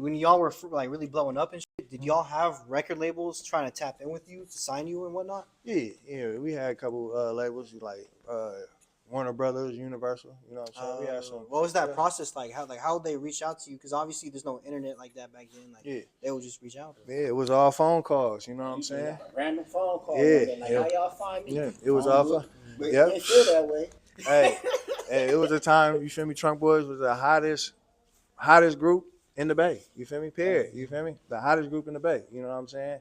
When y'all were like really blowing up and shit, did y'all have record labels trying to tap in with you to sign you and whatnot? Yeah. We had a couple labels like Warner Brothers, Universal. You know what I'm saying? We had some. What was that Yeah, process like? How would they reach out to you? Because obviously there's no internet like that back then. Like yeah, they would just reach out. yeah. It was all phone calls. You know what I'm saying? A random phone call. Yeah, Like, yeah, how y'all find me? yeah. It was Phone all book. phone. But Yep. it feel that way. Hey, hey, it was a time. You feel me? Trunk Boiz was the hottest group in the Bay. You feel me? Period. You feel me? The hottest group in the Bay. You know what I'm saying?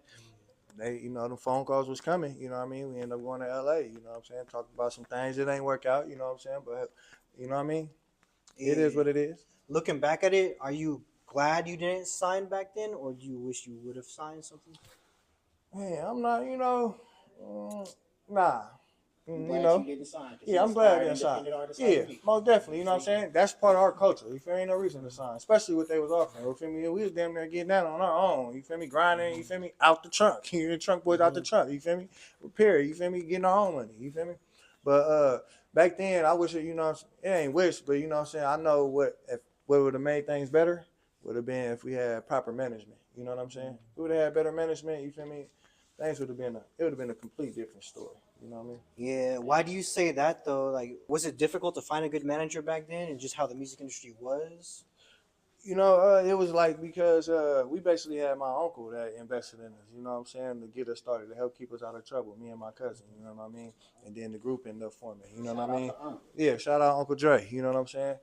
The phone calls was coming. You know what I mean? We ended up going to LA. You know what I'm saying? Talked about some things that ain't work out. You know what I'm saying? But you know what I mean? It is what it is. Looking back at it, are you glad you didn't sign back then, or do you wish you would have signed something? Man, I'm not. Nah. I'm You glad know. you didn't sign. Yeah, I'm glad I didn't sign. Yeah, most definitely. You know what I'm saying? That's part of our culture. You feel me? Ain't no reason to sign, especially what they was offering. You feel me? We was damn near getting that on our own. You feel me? Grinding. You feel me? Out the trunk. You the Trunk Boiz out the trunk. You feel me? Repair. You feel me? Getting our own money. You feel me? But back then, I wish it ain't wish, but you know what I'm saying. I know what would have made things better would have been if we had proper management. You know what I'm saying? If we would have had better management. You feel me? Things would have been a complete different story. You know what I mean? Yeah. Why do you say that though? Like, was it difficult to find a good manager back then, and just how the music industry was? It was like because we basically had my uncle that invested in us, you know what I'm saying, to get us started, to help keep us out of trouble, me and my cousin, you know what I mean? And then the group ended up forming, you know what I mean? Yeah, shout out Uncle Dre, you know what I'm saying?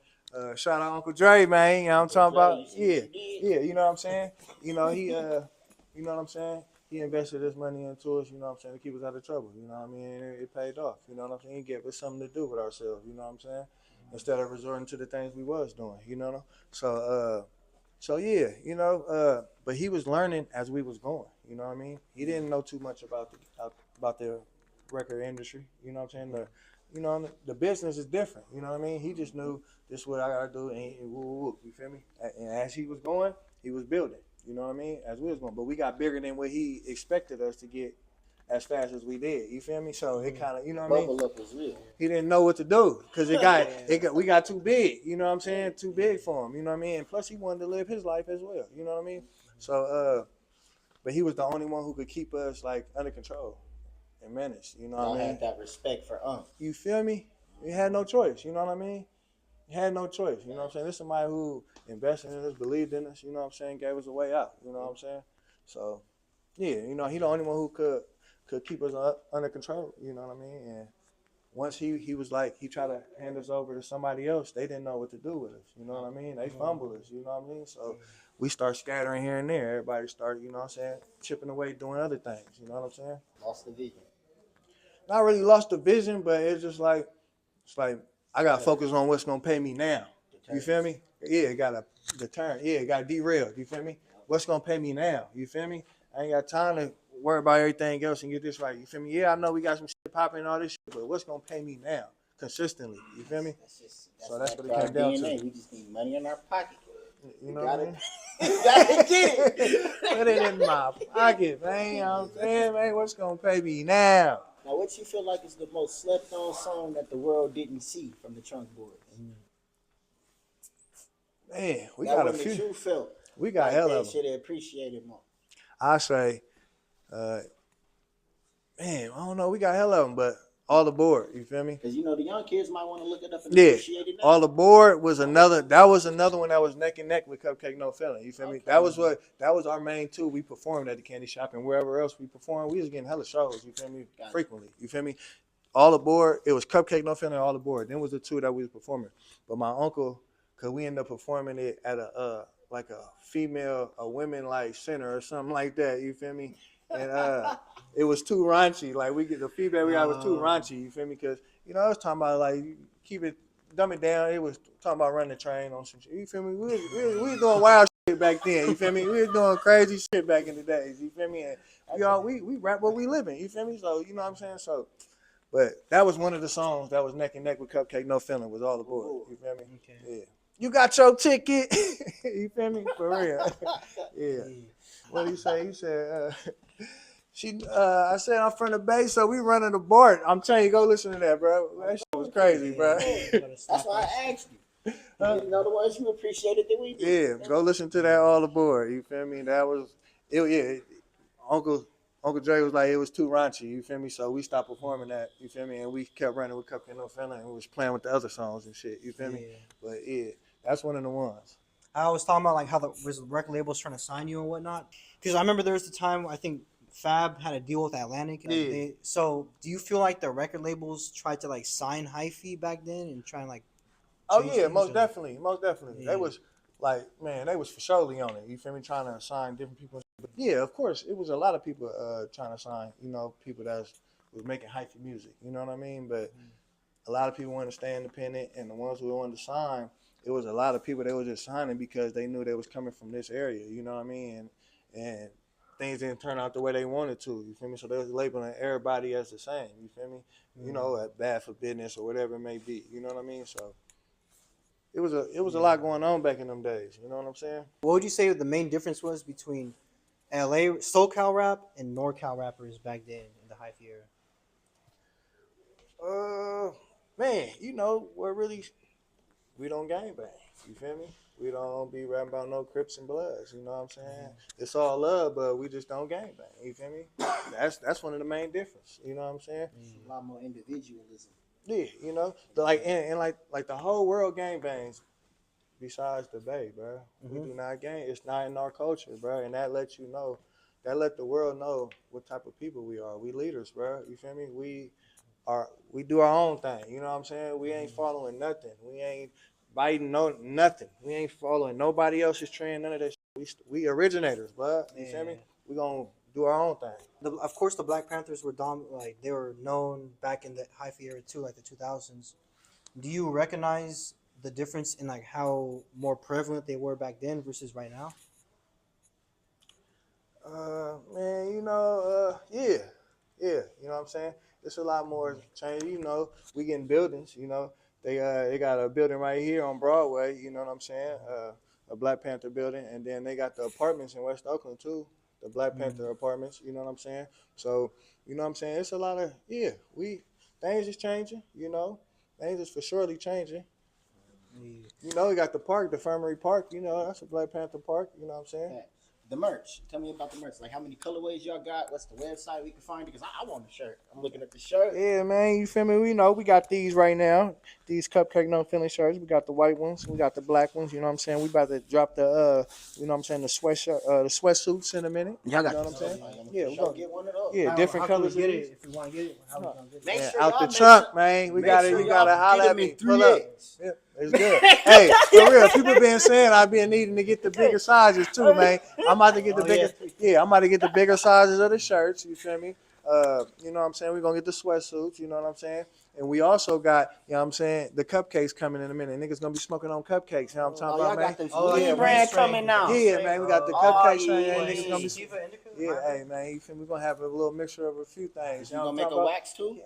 Shout out Uncle Dre, man, you know what I'm talking about? Yeah, you know what I'm saying? You know what I'm saying? He invested his money into us, you know what I'm saying, to keep us out of trouble, you know what I mean? And it paid off, you know what I'm saying? He gave us something to do with ourselves, you know what I'm saying? Instead of resorting to the things we was doing, you know? So yeah, but he was learning as we was going. You know what I mean? He didn't know too much about the record industry. You know what I'm saying? The business is different. You know what I mean? He just knew this is what I gotta do, and woo, woo, woo, you feel me? And as he was going, he was building. You know what I mean? As we was going, but we got bigger than what he expected us to get as fast as we did. You feel me? So it kind of, you know what I mean? Bubble up was real. He didn't know what to do because we got too big. You know what I'm saying? Too big for him. You know what I mean? And plus, he wanted to live his life as well. You know what I mean? So, but he was the only one who could keep us like under control and managed. You know what I mean? Had that respect for You feel me? We had no choice. You know what I mean? He had no choice. You know what I'm saying? This is somebody who invested in us, believed in us. You know what I'm saying? Gave us a way out. You know what I'm saying? So, yeah, he the only one who could keep us under control. You know what I mean? And once he was like, he tried to hand us over to somebody else, they didn't know what to do with us. You know what I mean? They fumbled us. You know what I mean? So we start scattering here and there. Everybody started, you know what I'm saying, chipping away, doing other things. You know what I'm saying? Lost the vision. Not really lost the vision, but it's like I got to focus on what's going to pay me now. You feel me? Yeah, it got to deter. Yeah, it got to derail. You feel me? What's going to pay me now? You feel me? I ain't got time to worry about everything else and get this right. You feel me? Yeah, I know we got some shit popping and all this shit, but what's going to pay me now consistently? You feel me? That's what it came down to. We just need money in our pocket. You know what I mean? You gotta get it. Put it in my pocket, man. You know what I'm saying, man? What's going to pay me now? Now, what you feel like is the most slept on song that the world didn't see from the Trunk Boiz? Man, we got a few. That you felt we got like hell they of them. should have appreciated more. I say, man, I don't know. We got hell of them, but All Aboard. You feel me? Because the young kids might want to look it up and appreciate it now. All Aboard was another. That was another one that was neck and neck with Cupcake No Feeling. You feel me? That was our main two. We performed at the candy shop and wherever else we performed. We was getting hella shows. You feel me? Frequently. You feel me? All Aboard. It was Cupcake No Feeling. All Aboard. Then was the two that we was performing. But my uncle, cause we ended up performing it at a women like center or something like that. You feel me? And it was too raunchy. Like the feedback we got was too raunchy. You feel me? Because I was talking about like dumb it down. It was talking about running the train on some shit. You feel me? We was doing wild shit back then. You feel me? We was doing crazy shit back in the days. You feel me? And we rap what we living. You feel me? So you know what I'm saying? So, but that was one of the songs that was neck and neck with Cupcake No Feeling. Was All Aboard. You feel me? Okay. Yeah. You got your ticket. You feel me? For real. Yeah. What did he say? He said, I said I'm from the Bay, so we running the board. I'm telling you, go listen to that, bro. That shit was crazy, bro. That's why I asked you. You know the ones you appreciated that we did. Yeah, go listen to that all aboard. You feel me? That was it. Yeah, Uncle Dre was like it was too raunchy. You feel me? So we stopped performing that. You feel me? And we kept running with Cupcake No Feeling and we was playing with the other songs and shit. You feel me? Yeah. But yeah, that's one of the ones. I was talking about like how the record labels trying to sign you and whatnot. Because I remember there was the time I think Fab had a deal with Atlantic. And Yeah. so do you feel like the record labels tried to like sign Hyphy back then and try and like? Oh change yeah, things, most or- definitely, most definitely. Yeah. They was like, man, they was for surely on it. You feel me? Trying to sign different people. But yeah, of course, it was a lot of people trying to sign. You know, people that was making hyphy music. You know what I mean? But a lot of people wanted to stay independent, and the ones who wanted to sign, it was a lot of people that was just signing because they knew they was coming from this area. You know what I mean? And things didn't turn out the way they wanted to. You feel me? So they was labeling everybody as the same. You feel me? You know, bad for business or whatever it may be. You know what I mean? So it was a lot going on back in them days. You know what I'm saying? What would you say the main difference was between LA SoCal rap and NorCal rappers back then in the Hyphy era? Man, you know, we don't gangbang. You feel me? We don't be rapping about no Crips and Bloods. You know what I'm saying? It's all love, but we just don't gangbang. You feel me? That's one of the main difference. You know what I'm saying? A lot more individualism. Yeah, you know, like the whole world gangbangs. Besides the Bay, bro, we do not gang. It's not in our culture, bro, and that lets you know. That let the world know what type of people we are. We leaders, bro. You feel me? We do our own thing. You know what I'm saying? We ain't following nothing. We ain't biting nothing. We ain't following nobody else's trend. None of that. We originators, bud. You feel me? We gonna do our own thing. Of course, the Black Panthers were like they were known back in the Hyphy era too, like the 2000s. Do you recognize the difference in like how more prevalent they were back then versus right now? Man, yeah, you know what I'm saying? It's a lot more change. You know, we getting buildings. You know, they got a building right here on Broadway. You know what I'm saying? A Black Panther building, and then they got the apartments in West Oakland too. The Black Panther apartments. You know what I'm saying? So you know what I'm saying? It's a lot of things is changing. You know, things is for surely changing. You know, we got the park, the Infirmary Park. You know, that's a Black Panther park. You know what I'm saying? The merch. Tell me about the merch. Like how many colorways y'all got? What's the website we can find it? Because I want a shirt. I'm looking at the shirt. Yeah, man, you feel me? We know we got these right now. These Cupcake No Feeling shirts. We got the white ones. We got the black ones. You know what I'm saying? We about to drop the you know what I'm saying, the sweatsuits in a minute. Y'all got you know what I'm saying? Yeah, we gonna gonna get one of those. yeah, different How can we colors. get it if we want to get it? How we gonna get it? Make Yeah, sure out y'all the make trunk, sure- man. We make got it. sure You y'all gotta holler get at them in me. 3 Pull up. eggs. Yeah, it's good. Hey, for real, people been saying I've been needing to get the bigger sizes too, man. I'm about to get the bigger. Yeah, I'm about to get the bigger sizes of the shirts. You feel me? You know what I'm saying? We're gonna get the sweatsuits. You know what I'm saying? And we also got, you know what I'm saying, the cupcakes coming in a minute. Niggas gonna be smoking on cupcakes. You know what I'm talking Y'all about, man? got the Oh, lean yeah, brand strain. coming now. Yeah, man, we got the Oh, cupcakes. yeah. Yeah, What, niggas gonna be. Sativa Indica? Yeah, hey, man, you feel me? We're gonna have a little mixture of a few things. You know gonna what I'm make a talking about? wax too?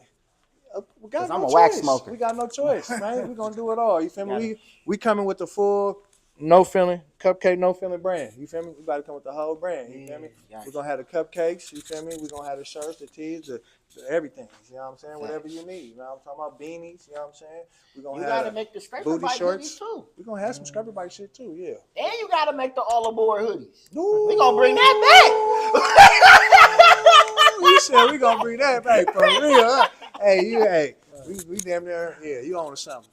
We got 'Cause no I'm a choice. wax smoker. We got no choice, man. We gonna do it all. You feel Got me? it. We coming with the full no feeling cupcake, no feeling brand. You feel me? We about to come with the whole brand. You feel me? Yeah. We're gonna have the cupcakes. You feel me? We're gonna have the shirts, the tees, the everything. You know what I'm saying? Whatever you need. You know what I'm talking about? Beanies. You know what I'm saying? We're gonna You have gotta make the scraper booty bike shorts. hoodies too. We're gonna have some scrapper bike shit too. Yeah. And you gotta make the all aboard hoodies. Ooh. We gonna bring that back. You said we gonna bring that back for real. Huh? Hey, we damn near, yeah, you own something.